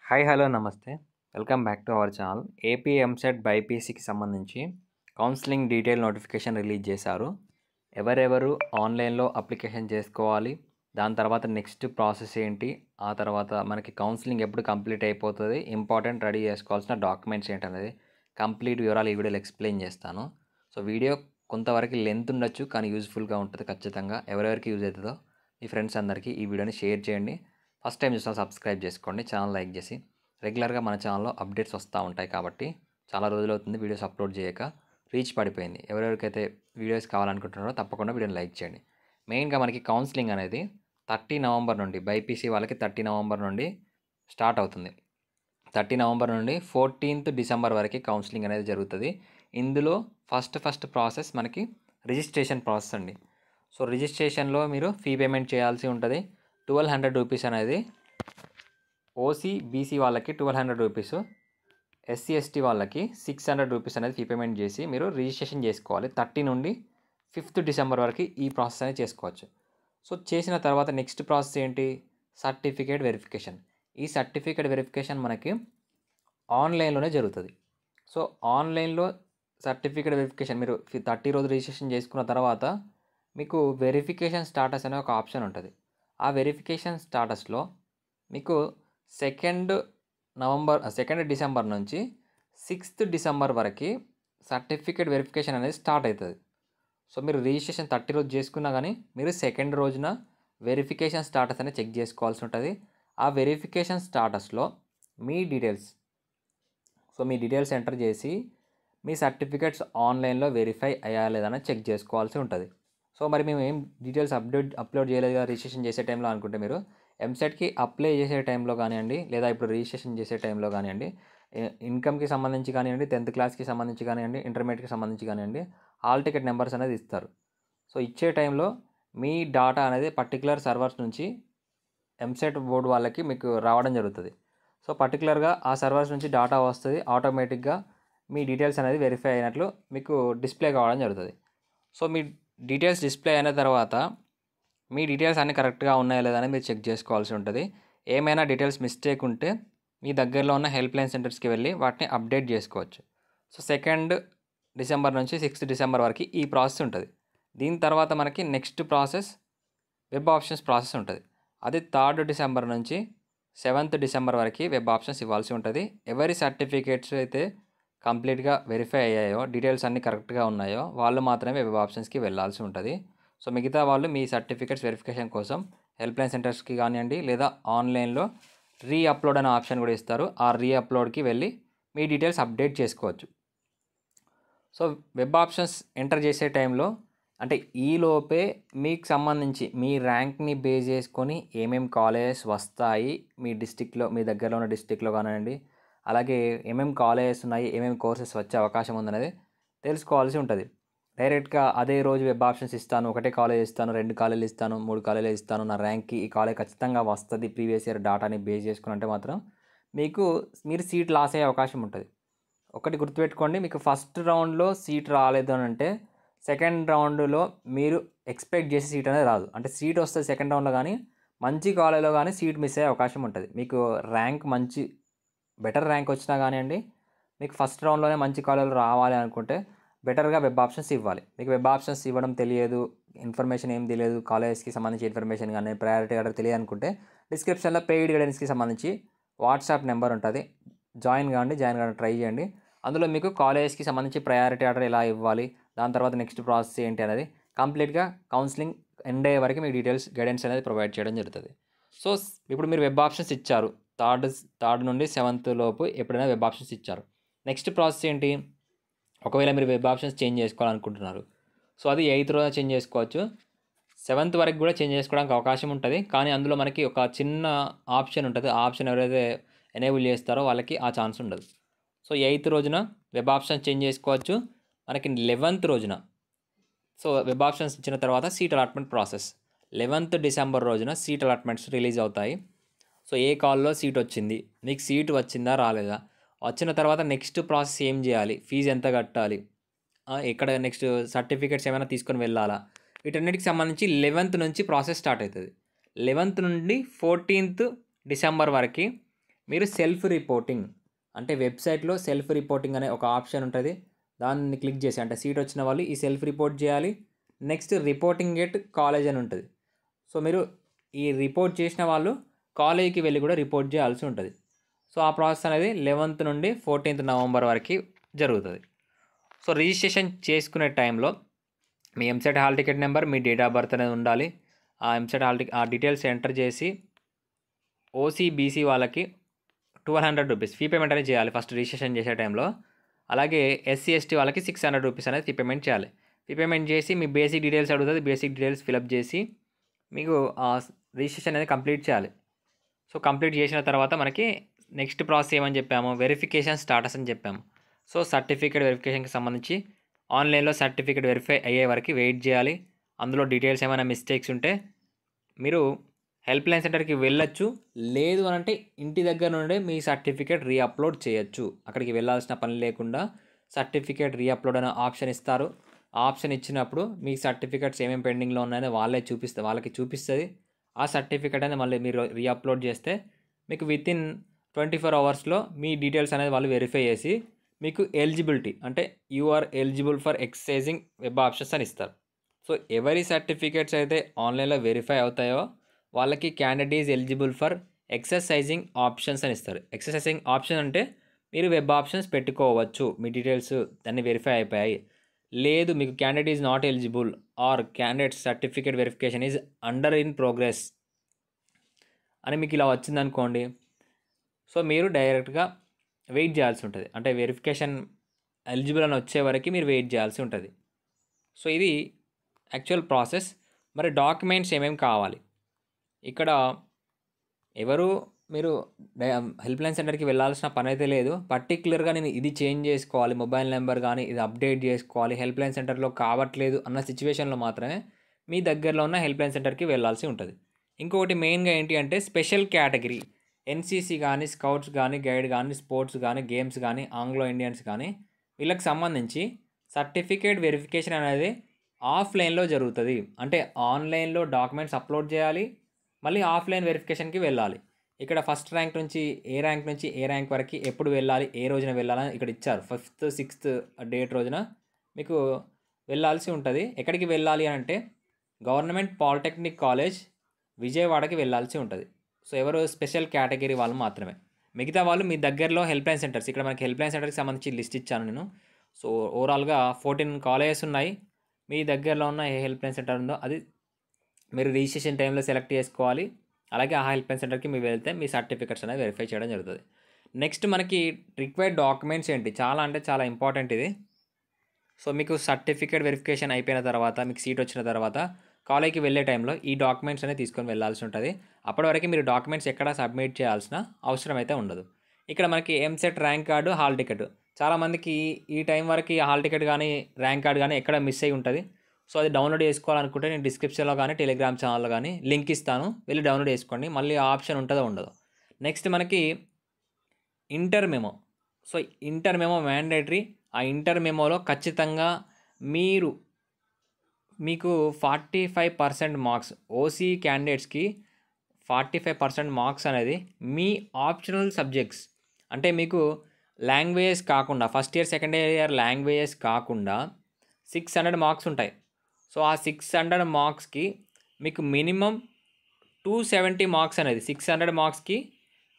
Hi hello namaste welcome back to our channel. AP EAMCET బైపీసీకి సంబంధించి counselling detail notification release చేశారు. ఎవరెవరు ఆన్లైన్లో అప్లికేషన్ చేసుకోవాలి, దాని తర్వాత నెక్స్ట్ ప్రాసెస్ ఏంటి, ఆ తర్వాత మనకి కౌన్సిలింగ్ ఎప్పుడు కంప్లీట్ అయిపోతుంది, ఇంపార్టెంట్ రెడీ చేసుకోవాల్సిన డాక్యుమెంట్స్ ఏంటనేది కంప్లీట్ వివరాలు ఈ వీడియోలో ఎక్స్ప్లెయిన్ చేస్తాను. సో వీడియో కొంతవరకు లెంత్ ఉండొచ్చు, కానీ యూజ్ఫుల్గా ఉంటుంది ఖచ్చితంగా. ఎవరెవరికి యూజ్ అవుతుందో మీ ఫ్రెండ్స్ అందరికీ ఈ వీడియోని షేర్ చేయండి. ఫస్ట్ టైం చూసిన సబ్స్క్రైబ్ చేసుకోండి, ఛానల్ లైక్ చేసి. రెగ్యులర్గా మన ఛానల్లో అప్డేట్స్ వస్తూ ఉంటాయి కాబట్టి చాలా రోజులు అవుతుంది వీడియోస్ అప్లోడ్ చేయక, రీచ్ పడిపోయింది. ఎవరెవరికైతే వీడియోస్ కావాలనుకుంటున్నారో తప్పకుండా వీడియోని లైక్ చేయండి. మెయిన్గా మనకి కౌన్సిలింగ్ అనేది 30 నవంబర్ నుండి, బైపీసీ వాళ్ళకి 30 నవంబర్ నుండి స్టార్ట్ అవుతుంది. 30 నవంబర్ నుండి 14th డిసెంబర్ వరకు కౌన్సిలింగ్ అనేది జరుగుతుంది. ఇందులో ఫస్ట్ ప్రాసెస్ మనకి రిజిస్ట్రేషన్ ప్రాసెస్ అండి. సో రిజిస్ట్రేషన్లో మీరు ఫీ పేమెంట్ చేయాల్సి ఉంటుంది. 1200 రూపీస్ అనేది ఓసీ బీసీ వాళ్ళకి 1200 రూపీస్, ఎస్సీ ఎస్టీ వాళ్ళకి 600 రూపీస్ అనేది ఫీ పేమెంట్ చేసి మీరు రిజిస్ట్రేషన్ చేసుకోవాలి. 30 నుండి 5th డిసెంబర్ వరకు ఈ ప్రాసెస్ అనేది చేసుకోవచ్చు. సో చేసిన తర్వాత నెక్స్ట్ ప్రాసెస్ ఏంటి, సర్టిఫికేట్ వెరిఫికేషన్. ఈ సర్టిఫికేట్ వెరిఫికేషన్ మనకి ఆన్లైన్లోనే జరుగుతుంది. సో ఆన్లైన్లో సర్టిఫికేట్ వెరిఫికేషన్ మీరు 30 రోజు రిజిస్ట్రేషన్ చేసుకున్న తర్వాత మీకు వెరిఫికేషన్ స్టాటస్ అనే ఒక ఆప్షన్ ఉంటుంది. ఆ వెరిఫికేషన్ స్టాటస్లో మీకు 2nd డిసెంబర్ నుంచి 6th డిసెంబర్ వరకు సర్టిఫికేట్ వెరిఫికేషన్ అనేది స్టార్ట్ అవుతుంది. సో మీరు రిజిస్ట్రేషన్ 30 రోజు చేసుకున్నా కానీ మీరు 2nd రోజున వెరిఫికేషన్ స్టాటస్ అనేది చెక్ చేసుకోవాల్సి ఉంటుంది. ఆ వెరిఫికేషన్ స్టాటస్లో మీ డీటెయిల్స్ ఎంటర్ చేసి మీ సర్టిఫికేట్స్ ఆన్లైన్లో వెరిఫై అయ్యా లేదని చెక్ చేసుకోవాల్సి ఉంటుంది. సో మరి మేము ఏం డీటెయిల్స్ అప్లోడ్ చేయలేదు రిజిస్ట్రేషన్ చేసే టైంలో అనుకుంటే, మీరు ఎంసెట్కి అప్లై చేసే టైంలో కానివ్వండి, లేదా ఇప్పుడు రిజిస్ట్రేషన్ చేసే టైంలో కానివ్వండి, ఇన్కమ్కి సంబంధించి కానివ్వండి, 10th క్లాస్కి సంబంధించి కానివ్వండి, ఇంటర్మీడియట్కి సంబంధించి కానివ్వండి, హాల్ టికెట్ నెంబర్స్ అనేది ఇస్తారు. సో ఇచ్చే టైంలో మీ డాటా అనేది పర్టికులర్ సర్వర్స్ నుంచి ఎంసెట్ బోర్డు వాళ్ళకి మీకు రావడం జరుగుతుంది. సో పర్టికులర్గా ఆ సర్వర్స్ నుంచి డాటా వస్తుంది, ఆటోమేటిక్గా మీ డీటెయిల్స్ అనేది వెరిఫై అయినట్లు మీకు డిస్ప్లే కావడం జరుగుతుంది. సో మీ డీటెయిల్స్ డిస్ప్లే అయిన తర్వాత మీ డీటెయిల్స్ అన్నీ కరెక్ట్గా ఉన్నాయా లేదా అని మీరు చెక్ చేసుకోవాల్సి ఉంటుంది. ఏమైనా డీటెయిల్స్ మిస్టేక్ ఉంటే మీ దగ్గరలో ఉన్న హెల్ప్ లైన్ సెంటర్స్కి వెళ్ళి వాటిని అప్డేట్ చేసుకోవచ్చు. సో 2nd డిసెంబర్ నుంచి 6th డిసెంబర్ వరకు ఈ ప్రాసెస్ ఉంటుంది. దీని తర్వాత మనకి next process web options process ఉంటుంది. అది 3rd డిసెంబర్ నుంచి 7th డిసెంబర్ వరకు వెబ్ ఆప్షన్స్ ఇవ్వాల్సి ఉంటుంది. ఎవరి సర్టిఫికేట్స్ అయితే కంప్లీట్గా వెరిఫై అయ్యాయో, డీటెయిల్స్ అన్నీ కరెక్ట్గా ఉన్నాయో వాళ్ళు మాత్రమే వెబ్ ఆప్షన్స్కి వెళ్ళాల్సి ఉంటుంది. సో మిగతా వాళ్ళు మీ సర్టిఫికేట్స్ వెరిఫికేషన్ కోసం హెల్ప్ లైన్ సెంటర్స్కి కానివ్వండి, లేదా ఆన్లైన్లో అప్లోడ్ అనే ఆప్షన్ కూడా ఇస్తారు. ఆ అప్లోడ్కి వెళ్ళి మీ డీటెయిల్స్ అప్డేట్ చేసుకోవచ్చు. సో వెబ్ ఆప్షన్స్ ఎంటర్ చేసే టైంలో, అంటే ఈలోపే మీకు సంబంధించి మీ ర్యాంక్ని బేస్ చేసుకొని ఏమేమి కాలేజెస్ వస్తాయి మీ డిస్టిక్లో, మీ దగ్గరలో ఉన్న డిస్టిక్లో కానివ్వండి, అలాగే ఏమేమి కాలేజెస్ ఉన్నాయి, ఏమేమి కోర్సెస్ వచ్చే అవకాశం ఉందనేది తెలుసుకోవాల్సి ఉంటుంది. డైరెక్ట్గా అదే రోజు వెబ్ ఆప్షన్స్ ఇస్తాను, ఒకటే కాలేజ్ ఇస్తాను, 2 కాలేజీలు ఇస్తాను, 3 కాలేజీలు ఇస్తాను, నా ర్యాంక్కి ఈ కాలేజ్ ఖచ్చితంగా వస్తుంది ప్రీవియస్ ఇయర్ డాటాని బేస్ చేసుకుని అంటే మాత్రం మీరు సీట్ లాస్ అయ్యే అవకాశం ఉంటుంది. ఒకటి గుర్తుపెట్టుకోండి, మీకు ఫస్ట్ రౌండ్లో సీట్ రాలేదు అని అంటే 2nd రౌండ్లో మీరు ఎక్స్పెక్ట్ చేసే సీట్ అనేది రాదు. అంటే సీట్ వస్తుంది 2nd రౌండ్లో, కానీ మంచి కాలేజ్లో కానీ సీట్ మిస్ అయ్యే అవకాశం ఉంటుంది. మీకు బెటర్ ర్యాంక్ వచ్చినా కానివ్వండి, మీకు ఫస్ట్ రౌండ్లోనే మంచి కాలేజీలో రావాలి అనుకుంటే బెటర్గా వెబ్ ఆప్షన్స్ ఇవ్వాలి. మీకు వెబ్ ఆప్షన్స్ ఇవ్వడం తెలియదు, ఇన్ఫర్మేషన్ ఏం తెలియదు, కాలేజ్కి సంబంధించి ఇన్ఫర్మేషన్ కానీ ప్రయారిటీ ఆర్డర్ తెలియదు అనుకుంటే డిస్క్రిప్షన్లో పెయిడ్ గైడెన్స్కి సంబంధించి వాట్సాప్ నెంబర్ ఉంటుంది, జాయిన్ కావండి ట్రై చేయండి. అందులో మీకు కాలేజ్కి సంబంధించి ప్రయారిటీ ఆర్డర్ ఎలా ఇవ్వాలి, దాని తర్వాత నెక్స్ట్ ప్రాసెస్ ఏంటి అనేది కంప్లీట్గా కౌన్సిలింగ్ ఎండ్ అయ్యే వరకు మీకు డీటెయిల్స్ గైడెన్స్ అనేది ప్రొవైడ్ చేయడం జరుగుతుంది. సో ఇప్పుడు మీరు వెబ్ ఆప్షన్స్ ఇచ్చారు, 3rd నుండి 7th లోపు ఎప్పుడైనా వెబ్ ఆప్షన్స్ ఇచ్చారు. నెక్స్ట్ ప్రాసెస్ ఏంటి, ఒకవేళ మీరు వెబ్ ఆప్షన్స్ చేంజ్ చేసుకోవాలనుకుంటున్నారు, సో అది 8th రోజు చేంజ్ చేసుకోవచ్చు. 7th వరకు కూడా చేంజ్ చేసుకోవడానికి అవకాశం ఉంటుంది, కానీ అందులో మనకి ఒక చిన్న ఆప్షన్ ఉంటుంది. ఆ ఆప్షన్ ఎవరైతే ఎనేబుల్ చేస్తారో వాళ్ళకి ఆ ఛాన్స్ ఉండదు. సో 8th రోజున వెబ్ ఆప్షన్స్ చేంజ్ చేసుకోవచ్చు. మనకి 11th రోజున, సో వెబ్ ఆప్షన్స్ ఇచ్చిన తర్వాత seat allotment process 11th December రోజున సీట్ అలాట్మెంట్స్ రిలీజ్ అవుతాయి. సో ఏ కాల్లో సీట్ వచ్చింది, మీకు సీట్ వచ్చిందా రాలేదా, వచ్చిన తర్వాత నెక్స్ట్ ప్రాసెస్ ఏం చేయాలి, ఫీజు ఎంత కట్టాలి, ఎక్కడ నెక్స్ట్ సర్టిఫికేట్స్ ఏమైనా తీసుకొని వెళ్ళాలా, వీటన్నిటికి సంబంధించి 11th నుంచి ప్రాసెస్ స్టార్ట్ అవుతుంది. 11th నుండి 14th డిసెంబర్ వరకు మీరు సెల్ఫ్ రిపోర్టింగ్ అంటే వెబ్సైట్లో సెల్ఫ్ రిపోర్టింగ్ అనే ఒక ఆప్షన్ ఉంటుంది. దాన్ని క్లిక్ చేసి అంటే సీట్ వచ్చిన వాళ్ళు ఈ సెల్ఫ్ రిపోర్ట్ చేయాలి. నెక్స్ట్ రిపోర్టింగ్ ఎట్ కాలేజ్ అని ఉంటుంది. సో మీరు ఈ రిపోర్ట్ చేసిన వాళ్ళు కాలేజీకి వెళ్ళి కూడా రిపోర్ట్ చేయాల్సి ఉంటుంది. సో ఆ ప్రాసెస్ అనేది 11th నుండి 14th నవంబర్ వరకు జరుగుతుంది. సో రిజిస్ట్రేషన్ చేసుకునే టైంలో మీ ఎంసెట్ హాల్ టికెట్ నెంబర్, మీ డేట్ ఆఫ్ బర్త్ అనేది ఉండాలి. ఆ ఎంసెట్ హాల్ టికెట్ ఆ డీటెయిల్స్ ఎంటర్ చేసి ఓసీ బీసీ వాళ్ళకి 1200 రూపీస్ ఫీ పేమెంట్ అనేది చేయాలి ఫస్ట్ రిజిస్ట్రేషన్ చేసే టైంలో. అలాగే ఎస్సీ ఎస్టీ వాళ్ళకి 600 రూపీస్ అనేది ఫీ పేమెంట్ చేయాలి. ఫీ పేమెంట్ చేసి మీ బేసిక్ డీటెయిల్స్ అడుగుతుంది. బేసిక్ డీటెయిల్స్ ఫిలప్ చేసి మీకు రిజిస్ట్రేషన్ అనేది కంప్లీట్ చేయాలి. సో కంప్లీట్ చేసిన తర్వాత మనకి నెక్స్ట్ ప్రాసెస్ ఏమని చెప్పాము, వెరిఫికేషన్ స్టాటస్ అని చెప్పాము. సో సర్టిఫికేట్ వెరిఫికేషన్కి సంబంధించి ఆన్లైన్లో సర్టిఫికేట్ వెరిఫై అయ్యే వరకు వెయిట్ చేయాలి. అందులో డీటెయిల్స్ ఏమైనా మిస్టేక్స్ ఉంటే మీరు హెల్ప్ లైన్ సెంటర్కి వెళ్ళొచ్చు. లేదు అని అంటే ఇంటి దగ్గర నుండే మీ సర్టిఫికేట్ రీఅప్లోడ్ చేయొచ్చు. అక్కడికి వెళ్ళాల్సిన పని లేకుండా సర్టిఫికేట్ రీఅప్లోడ్ అనే ఆప్షన్ ఇస్తారు. ఆ ఆప్షన్ ఇచ్చినప్పుడు మీ సర్టిఫికేట్స్ ఏమేమి పెండింగ్లో ఉన్నాయో వాళ్ళకి చూపిస్తుంది. ఆ సర్టిఫికేట్ అనేది మళ్ళీ మీరు రీఅప్లోడ్ చేస్తే మీకు వితిన్ 24 అవర్స్లో మీ డీటెయిల్స్ అనేది వాళ్ళు వెరిఫై చేసి మీకు ఎలిజిబిలిటీ అంటే you are eligible for exercising web options అని ఇస్తారు. సో ఎవరి సర్టిఫికేట్స్ అయితే ఆన్లైన్లో వెరిఫై అవుతాయో వాళ్ళకి candidate is eligible for exercising options అని ఇస్తారు. ఎక్సర్సైజింగ్ ఆప్షన్ అంటే మీరు వెబ్ ఆప్షన్స్ పెట్టుకోవచ్చు, మీ డీటెయిల్స్ దాన్ని వెరిఫై అయిపోయాయి. లేదు మీకు candidate is not eligible are candidate certificate verification is under in progress అని మీకు ఇలా వచ్చిందనుకోండి, సో మీరు డైరెక్ట్గా వెయిట్ చేయాల్సి ఉంటుంది. అంటే వెరిఫికేషన్ ఎలిజిబుల్ అని వచ్చే వరకు మీరు వెయిట్ చేయాల్సి ఉంటుంది. సో ఇది యాక్చువల్ ప్రాసెస్. మరి డాక్యుమెంట్స్ ఏమేమి కావాలి ఇక్కడ మీరు హెల్ప్ లైన్ సెంటర్కి వెళ్ళాల్సిన పని అయితే లేదు. పర్టికులర్గా నేను ఇది చేంజ్ చేసుకోవాలి, మొబైల్ నెంబర్ కానీ ఇది అప్డేట్ చేసుకోవాలి, హెల్ప్ లైన్ సెంటర్లో కావట్లేదు అన్న సిచ్యువేషన్లో మాత్రమే మీ దగ్గరలో ఉన్న హెల్ప్ లైన్ సెంటర్కి వెళ్ళాల్సి ఉంటుంది. ఇంకొకటి మెయిన్గా ఏంటి అంటే స్పెషల్ కేటగిరీ ఎన్సీసీ కానీ, స్కౌట్స్ కానీ, గైడ్ కానీ, స్పోర్ట్స్ కానీ, గేమ్స్ కానీ, ఆంగ్లో ఇండియన్స్ కానీ వీళ్ళకి సంబంధించి సర్టిఫికేట్ వెరిఫికేషన్ అనేది ఆఫ్లైన్లో జరుగుతుంది. అంటే ఆన్లైన్లో డాక్యుమెంట్స్ అప్లోడ్ చేయాలి, మళ్ళీ ఆఫ్లైన్ వెరిఫికేషన్కి వెళ్ళాలి. ఇక్కడ ఫస్ట్ ర్యాంక్ నుంచి ఏ ర్యాంక్ వరకు ఎప్పుడు వెళ్ళాలి, ఏ రోజున వెళ్ళాలని ఇక్కడ ఇచ్చారు. 5th 6th డేట్ రోజున మీకు వెళ్ళాల్సి ఉంటుంది. ఎక్కడికి వెళ్ళాలి అంటే గవర్నమెంట్ పాలిటెక్నిక్ కాలేజ్ విజయవాడకి వెళ్ళాల్సి ఉంటుంది. సో ఎవరు స్పెషల్ కేటగిరీ వాళ్ళు మాత్రమే. మిగతా వాళ్ళు మీ దగ్గరలో హెల్ప్ లైన్ సెంటర్స్, ఇక్కడ మనకి హెల్ప్ లైన్ సెంటర్కి సంబంధించి లిస్ట్ ఇచ్చాను నేను. సో ఓవరాల్గా 14 కాలేజెస్ ఉన్నాయి. మీ దగ్గరలో ఉన్న ఏ హెల్ప్ లైన్ సెంటర్ ఉందో అది మీరు రిజిస్ట్రేషన్ టైంలో సెలెక్ట్ చేసుకోవాలి. అలాగే ఆ హెల్ప్ లైన్ సెంటర్కి మీరు వెళ్తే మీ సర్టిఫికెట్స్ అనేది వెరిఫై చేయడం జరుగుతుంది. నెక్స్ట్ మనకి రిక్వైర్డ్ డాక్యుమెంట్స్ ఏంటి, చాలా అంటే చాలా ఇంపార్టెంట్ ఇది. సో మీకు సర్టిఫికేట్ వెరిఫికేషన్ అయిపోయిన తర్వాత, మీకు సీట్ వచ్చిన తర్వాత కాలేజ్కి వెళ్ళే టైంలో ఈ డాక్యుమెంట్స్ అనేది తీసుకొని వెళ్ళాల్సి ఉంటుంది. అప్పటి వరకు మీరు డాక్యుమెంట్స్ ఎక్కడ సబ్మిట్ చేయాల్సిన అవసరం అయితే ఉండదు. ఇక్కడ మనకి EAMCET rank card, hall ticket, చాలామందికి ఈ టైం వరకు హాల్ టికెట్ కానీ ర్యాంక్ కార్డు కానీ ఎక్కడ మిస్ అయి ఉంటుంది. సో అది డౌన్లోడ్ చేసుకోవాలనుకుంటే నేను డిస్క్రిప్షన్లో కానీ టెలిగ్రామ్ ఛానల్లో కానీ లింక్ ఇస్తాను, వెళ్ళి డౌన్లోడ్ చేసుకోండి. మళ్ళీ ఆ ఆప్షన్ ఉంటుందో ఉండదో. నెక్స్ట్ మనకి inter memo. So inter memo mandatory. ఆ ఇంటర్ మెమోలో ఖచ్చితంగా మీకు 45% మార్క్స్, ఓసీ క్యాండిడేట్స్కి 45% మార్క్స్ అనేది మీ ఆప్షనల్ సబ్జెక్ట్స్. అంటే మీకు లాంగ్వేజెస్ కాకుండా, first year second year languages కాకుండా 600 మార్క్స్ ఉంటాయి. సో ఆ 600 మార్క్స్కి మీకు మినిమం 270 మార్క్స్ అనేది, 600 మార్క్స్కి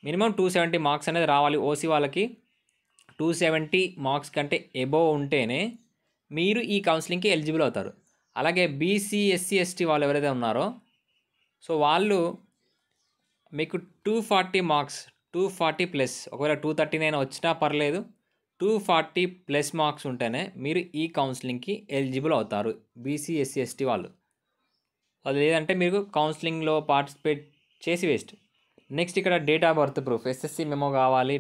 మినిమం 270 మార్క్స్ అనేది రావాలి. ఓసీ వాళ్ళకి 270 మార్క్స్ కంటే ఎబోవ్ ఉంటేనే మీరు ఈ కౌన్సిలింగ్కి ఎలిజిబుల్ అవుతారు. అలాగే బీసీ, ఎస్సీ, ఎస్టీ వాళ్ళు ఎవరైతే ఉన్నారో సో వాళ్ళు మీకు 240 మార్క్స్, 240 ప్లస్, ఒకవేళ 239 వచ్చినా పర్లేదు, 240 ప్లస్ మార్క్స్ ఉంటేనే మీరు ఈ కౌన్సిలింగ్కి ఎలిజిబుల్ అవుతారు బీసీ, ఎస్సీ, ఎస్టీ వాళ్ళు. అది లేదంటే మీరు కౌన్సిలింగ్లో పార్టిసిపేట్ చేసి వేస్ట్. నెక్స్ట్ ఇక్కడ date of birth proof, SSC memo కావాలి,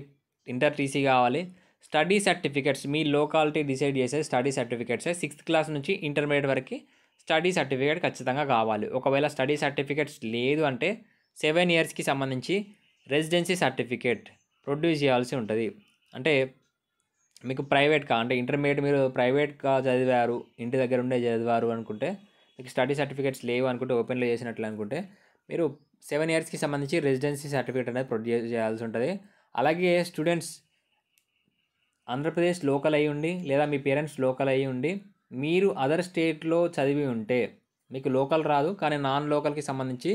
ఇంటర్ టీసీ కావాలి, స్టడీ సర్టిఫికేట్స్, మీ లోకాలిటీ డిసైడ్ చేసే స్టడీ సర్టిఫికేట్స్ 6th క్లాస్ నుంచి ఇంటర్మీడియట్ వరకు స్టడీ సర్టిఫికేట్ ఖచ్చితంగా కావాలి. ఒకవేళ స్టడీ సర్టిఫికేట్స్ లేదు అంటే 7 ఇయర్స్కి సంబంధించి రెసిడెన్సీ సర్టిఫికేట్ ప్రొడ్యూస్ చేయాల్సి ఉంటుంది. అంటే మీకు ప్రైవేట్గా, అంటే ఇంటర్మీడియట్ మీరు ప్రైవేట్గా చదివారు, ఇంటి దగ్గర ఉండే చదివారు అనుకుంటే, మీకు స్టడీ సర్టిఫికేట్స్ లేవు అనుకుంటే, ఓపెన్లో చేసినట్లు అనుకుంటే మీరు 7 ఇయర్స్కి సంబంధించి రెసిడెన్సీ సర్టిఫికేట్ అనేది ప్రొడ్యూస్ చేయాల్సి ఉంటుంది. అలాగే స్టూడెంట్స్ ఆంధ్రప్రదేశ్ లోకల్ అయ్యి ఉండి లేదా మీ పేరెంట్స్ లోకల్ అయ్యి ఉండి మీరు అదర్ స్టేట్లో చదివి ఉంటే మీకు లోకల్ రాదు, కానీ నాన్ లోకల్కి సంబంధించి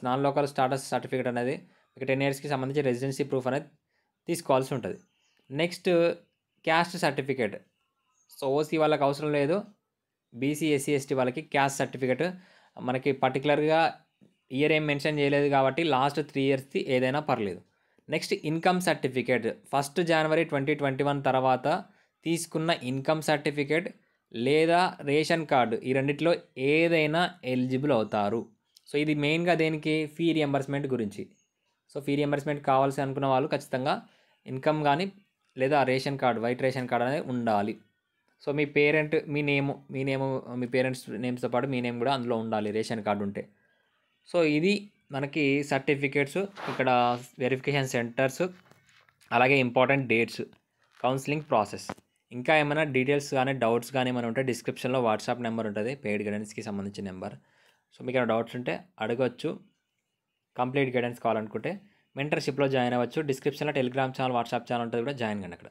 నాన్ లోకల్ స్టాటస్ సర్టిఫికేట్ అనేది మీకు 10 ఇయర్స్కి సంబంధించి రెసిడెన్సీ ప్రూఫ్ అనేది తీసుకోవాల్సి ఉంటుంది. Next caste certificate. So OC వాళ్ళకి అవసరం లేదు, బీసీ ఎస్సీ ఎస్టీ వాళ్ళకి క్యాస్ట్ సర్టిఫికేట్ మనకి పర్టికులర్గా ఇయర్ ఏం మెన్షన్ చేయలేదు కాబట్టి లాస్ట్ 3 ఇయర్స్ది ఏదైనా పర్లేదు. నెక్స్ట్ ఇన్కమ్ సర్టిఫికేట్ 1 జనవరి 2021 తర్వాత తీసుకున్న ఇన్కమ్ సర్టిఫికేట్ లేదా రేషన్ కార్డు, ఈ రెండిట్లో ఏదైనా ఎలిజిబుల్ అవుతారు. సో ఇది మెయిన్గా దేనికి, ఫీ రియంబర్స్మెంట్ గురించి. సో ఫీ రియంబర్స్మెంట్ కావాల్సి అనుకున్న వాళ్ళు ఖచ్చితంగా ఇన్కమ్ కానీ లేదా ration card, white ration card అనేది ఉండాలి. సో మీ నేము మీ పేరెంట్స్ నేమ్స్తో పాటు మీ నేమ్ కూడా అందులో ఉండాలి రేషన్ కార్డు ఉంటే. సో ఇది మనకి సర్టిఫికేట్స్, ఇక్కడ వెరిఫికేషన్ సెంటర్స్, అలాగే ఇంపార్టెంట్ డేట్స్, కౌన్సిలింగ్ ప్రాసెస్. ఇంకా ఏమైనా డీటెయిల్స్ కానీ డౌట్స్ కానీ ఏమైనా ఉంటే డిస్క్రిప్షన్లో వాట్సాప్ నెంబర్ ఉంటుంది, పెయిడ్ గైడెన్స్కి సంబంధించిన నెంబర్. సో మీకు ఏమైనా డౌట్స్ ఉంటే అడగవచ్చు. కంప్లీట్ గైడెన్స్ కావాలనుకుంటే మెంటర్షిప్లో జాయిన్ అవ్వచ్చు. డిస్క్రిప్షన్లో టెలిగ్రామ్ ఛానల్, వాట్సాప్ ఛానల్ ఉంటుంది, కూడా జాయిన్ కండి అక్కడ.